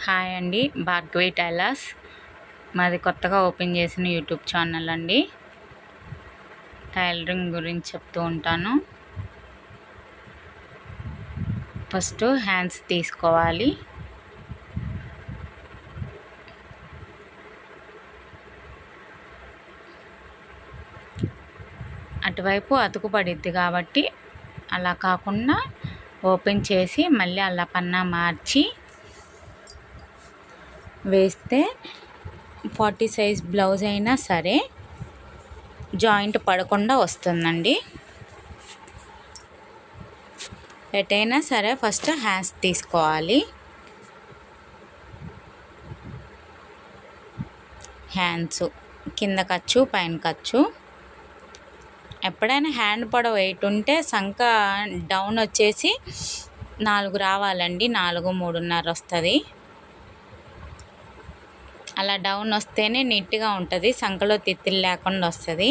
Hi అండి, Bhargavi tailors. మాది కొత్తగా ఓపెన్ చేసిన యూట్యూబ్ ఛానల్ అండి. టైలరింగ్ గురించి చెప్తూ ఉంటాను. ఫస్ట్ హ్యాండ్స్ తీసుకోవాలి. అటువైపు అతుకు పడిద్ది కాబట్టి అలా కాకుండా ఓపెన్ చేసి మళ్ళీ అలా పన్నా మార్చి వేస్తే 40 సైజ్ బ్లౌజ్ అయినా సరే జాయింట్ పడకుండా వస్తుందండి. ఎటైనా సరే ఫస్ట్ హ్యాండ్స్ తీసుకోవాలి. హ్యాండ్స్ కింద ఖర్చు పైన ఖర్చు. ఎప్పుడైనా హ్యాండ్ పొడవు 8 ఉంటే సంక డౌన్ వచ్చేసి 4 రావాలండి. 4, 3.5 వస్తుంది. అలా డౌన్ వస్తేనే నీట్గా ఉంటుంది, సంకలో తిత్తిలు లేకుండా వస్తుంది.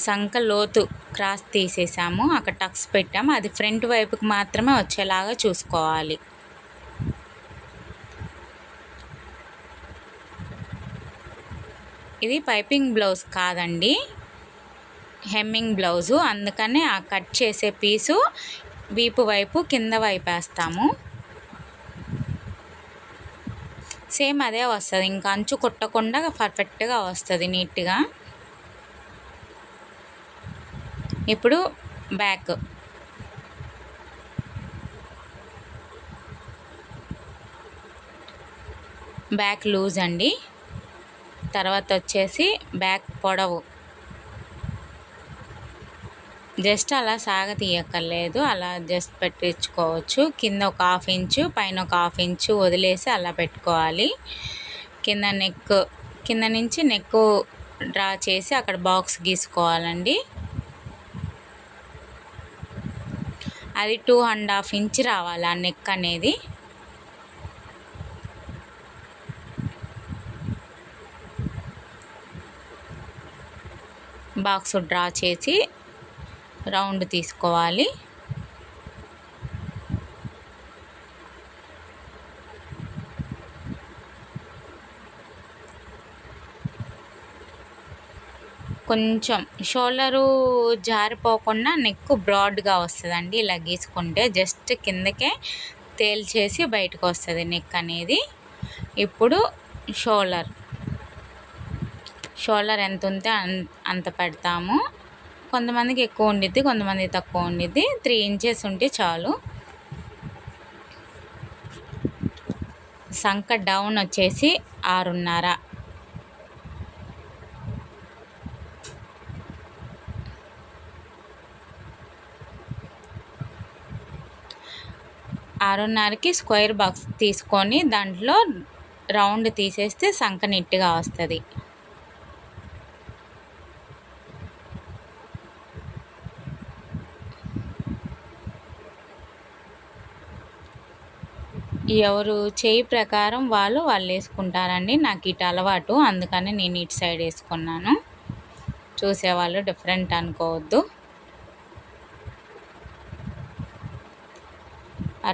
సంక లోతు క్రాస్ తీసేసాము, అక్కడ టక్స్ పెట్టాము. అది ఫ్రంట్ వైపుకి మాత్రమే వచ్చేలాగా చూసుకోవాలి. ఇది పైపింగ్ బ్లౌజ్ కాదండి, హెమ్మింగ్ బ్లౌజు. అందుకనే ఆ కట్ చేసే పీసు వీపు వైపు కింద వైపు వేస్తాము. సేమ్ అదే వస్తుంది, ఇంకా అంచు కుట్టకుండా పర్ఫెక్ట్గా వస్తుంది నీట్గా. ఇప్పుడు బ్యాక్ లూజ్ అండి. తర్వాత వచ్చేసి బ్యాక్ పొడవు జస్ట్ అలా సాగతీయక్కర్లేదు, అలా జస్ట్ పెట్టించుకోవచ్చు. కింద ఒక 1/2 ఇంచు, పైన ఒక 1/2 ఇంచు వదిలేసి అలా పెట్టుకోవాలి. కింద నుంచి నెక్ డ్రా చేసి అక్కడ బాక్స్ గీసుకోవాలండి. అది 2.5 ఇంచ్ రావాలి ఆ నెక్ అనేది. బాక్స్ డ్రా చేసి రౌండ్ తీసుకోవాలి. కొంచెం షోల్డరు జారిపోకుండా నెక్ బ్రాడ్గా వస్తుందండి. ఇలా గీసుకుంటే జస్ట్ కిందకే తేల్చేసి బయటకు వస్తుంది నెక్ అనేది. ఇప్పుడు షోల్డర్ ఎంత ఉంటే అంత పెడతాము. కొంతమందికి ఎక్కువ ఉండిద్ది, కొంతమందికి తక్కువ ఉండిద్ది. 3 ఇంచెస్ ఉంటే చాలు. సంక డౌన్ వచ్చేసి 6.5. 6.5కి స్క్వేర్ బాక్స్ తీసుకొని దాంట్లో రౌండ్ తీసేస్తే సంక నీట్గా వస్తుంది. ఎవరు చేయి ప్రకారం వాళ్ళు వేసుకుంటారండి. నాకు ఇటు అలవాటు, అందుకని నేను ఇటు సైడ్ వేసుకున్నాను. చూసేవాళ్ళు డిఫరెంట్ అనుకోవద్దు.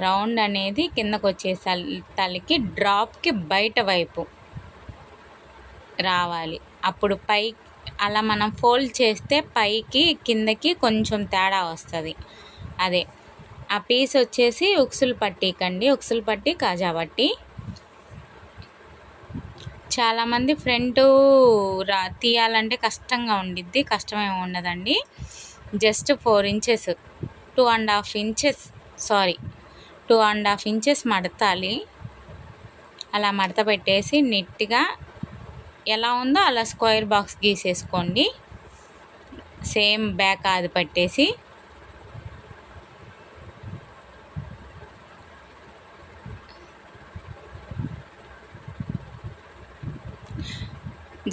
రౌండ్ అనేది కిందకు వచ్చే తలకి డ్రాప్కి బయట వైపు రావాలి. అప్పుడు అలా మనం ఫోల్డ్ చేస్తే పైకి కిందకి కొంచెం తేడా వస్తుంది. అదే ఆ పీస్ వచ్చేసి ఉక్సులు పట్టీకండి, ఉక్సులు పట్టి కాజా పట్టి. చాలామంది ఫ్రంట్ తీయాలంటే కష్టంగా ఉండిద్ది. కష్టమేమి ఉండదండి. జస్ట్ 4 ఇంచెస్ 2.5 ఇంచెస్ మడతాలి. అలా మడత పెట్టేసి నీట్గా ఎలా ఉందో అలా స్క్వేర్ బాక్స్ గీసేసుకోండి. సేమ్ బ్యాక్ అది పట్టేసి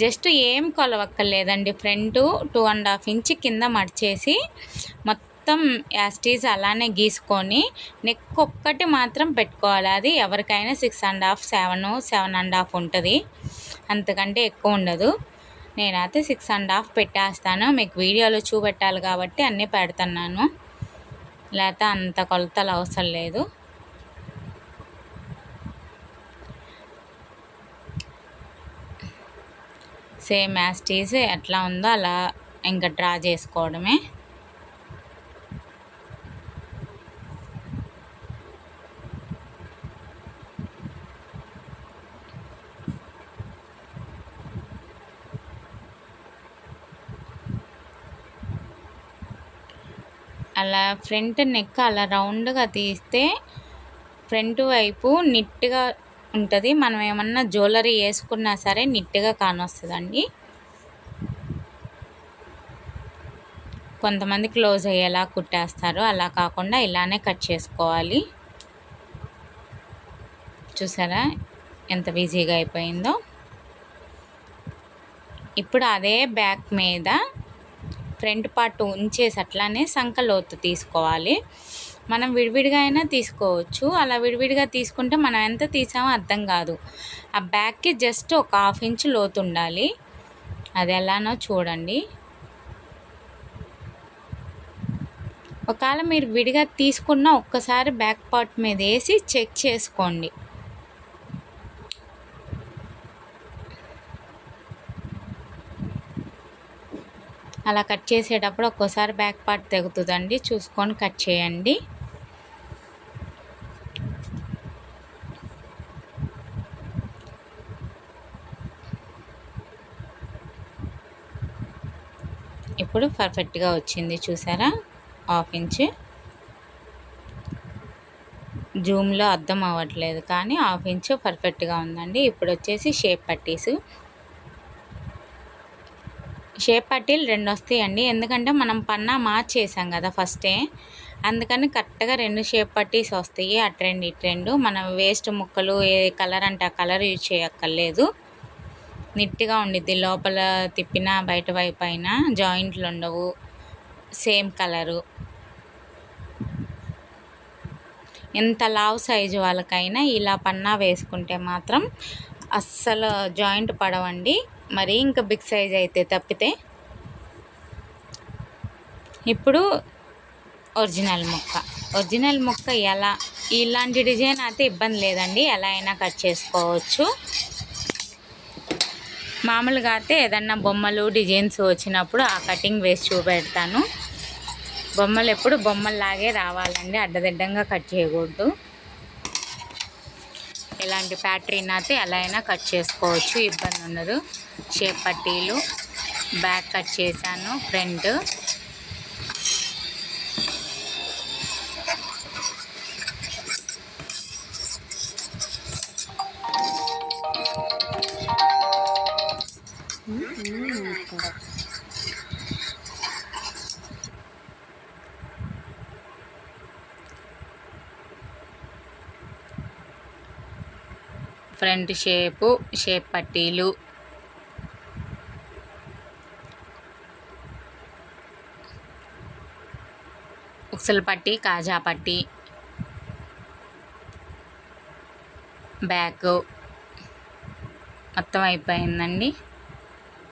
జస్ట్ ఏం కొలవక్కర్లేదండి. ఫ్రంట్ 2.5 ఇంచ్ కింద మడిచేసి మొత్తం యాస్టీజ్ అలానే గీసుకొని నెక్ ఒక్కటి మాత్రం పెట్టుకోవాలి. అది ఎవరికైనా 6.5, 7.5 ఉంటుంది, అంతకంటే ఎక్కువ ఉండదు. నేనైతే 6.5 పెట్టేస్తాను. మీకు వీడియోలో చూపెట్టాలి కాబట్టి అన్నీ పెడుతున్నాను. లేకపోతే అంత కొలతలు అవసరం లేదు. సేమ్ యాజ్ ఇట్ ఈజ్ ఎట్లా ఉందో అలా ఇంకా డ్రా చేసుకోవడమే. అలా ఫ్రంట్ నెక్ అలా రౌండ్గా తీస్తే ఫ్రంట్ వైపు నీట్గా ఉంటుంది. మనం ఏమన్నా జ్యువెలరీ వేసుకున్నా సరే నీట్గా కానొస్తుందండి. కొంతమంది క్లోజ్ అయ్యేలా కుట్టేస్తారు, అలా కాకుండా ఇలానే కట్ చేసుకోవాలి. చూసారా ఎంత ఈజీగా అయిపోయిందో. ఇప్పుడు అదే బ్యాక్ మీద ఫ్రంట్ పార్ట్ ఉంచేసి అట్లానే సంక లోతు తీసుకోవాలి. మనం విడివిడిగా అయినా తీసుకోవచ్చు. అలా విడివిడిగా తీసుకుంటే మనం ఎంత తీసామో అర్థం కాదు. ఆ బ్యాక్కి జస్ట్ ఒక 1/2 ఇంచ్ లోతు ఉండాలి. అది ఎలానో చూడండి. ఒకవేళ మీరు విడిగా తీసుకున్న ఒక్కసారి బ్యాక్ పార్ట్ మీద వేసి చెక్ చేసుకోండి. అలా కట్ చేసేటప్పుడు ఒక్కోసారి బ్యాక్ పార్ట్ తెగుతుందండి, చూసుకొని కట్ చేయండి. ఇప్పుడు పర్ఫెక్ట్గా వచ్చింది చూసారా, 1/2 ఇంచ్. జూమ్లో అర్థం అవ్వట్లేదు కానీ 1/2 ఇంచ్ పర్ఫెక్ట్గా ఉందండి. ఇప్పుడు వచ్చేసి షేప్ పట్టీసు. షేప్ పట్టీలు 2 వస్తాయండి, ఎందుకంటే మనం పన్నా మార్చేసాం కదా ఫస్టే, అందుకని కరెక్ట్గా 2 షేప్ పట్టీస్ వస్తాయి. అటు 2 ఇటు 2. మనం వేస్ట్ ముక్కలు ఏ కలర్ అంటే ఆ కలర్ యూజ్ చేయక్కర్లేదు. నీట్గా ఉండిద్ది. లోపల తిప్పిన బయట వైపు అయినా జాయింట్లు ఉండవు, సేమ్ కలరు. ఎంత లావు సైజు వాళ్ళకైనా ఇలా పన్నా వేసుకుంటే మాత్రం అస్సలు జాయింట్ పడవండి, మరి ఇంకా బిగ్ సైజ్ అయితే తప్పితే. ఇప్పుడు ఒరిజినల్ ముక్క ఎలా, ఇలాంటి డిజైన్ అయితే ఇబ్బంది లేదండి, ఎలా అయినా కట్ చేసుకోవచ్చు. మామూలుగా అయితే ఏదన్నా బొమ్మలు డిజైన్స్ వచ్చినప్పుడు ఆ కటింగ్ వేసి చూపెడతాను. బొమ్మలు ఎప్పుడు బొమ్మల్లాగే రావాలండి, అడ్డదిడ్డంగా కట్ చేయకూడదు. ఇలాంటి ప్యాటర్న్ అయితే ఎలా అయినా కట్ చేసుకోవచ్చు, ఇబ్బంది ఉండదు. షేప్ పట్టీలు బ్యాక్ కట్ చేశాను, ఫ్రంట్. ఫ్రంట్ షేప్ పట్టీలు, ఉక్సల పట్టీ, కాజా పట్టీ, బ్యాక్ మొత్తం అయిపోయిందండి.